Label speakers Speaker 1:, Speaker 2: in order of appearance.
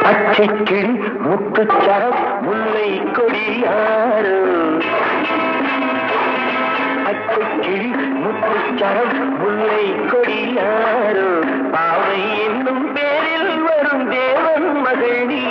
Speaker 1: பச்சைக்கிளி முத்துச்சரம் முல்லை கொடியாறு பச்சைக்கிளி முத்துச்சரம் முல்லை கொடியாறு பாவை என்னும் பேரில் வரும் தேவன் மகள் நீ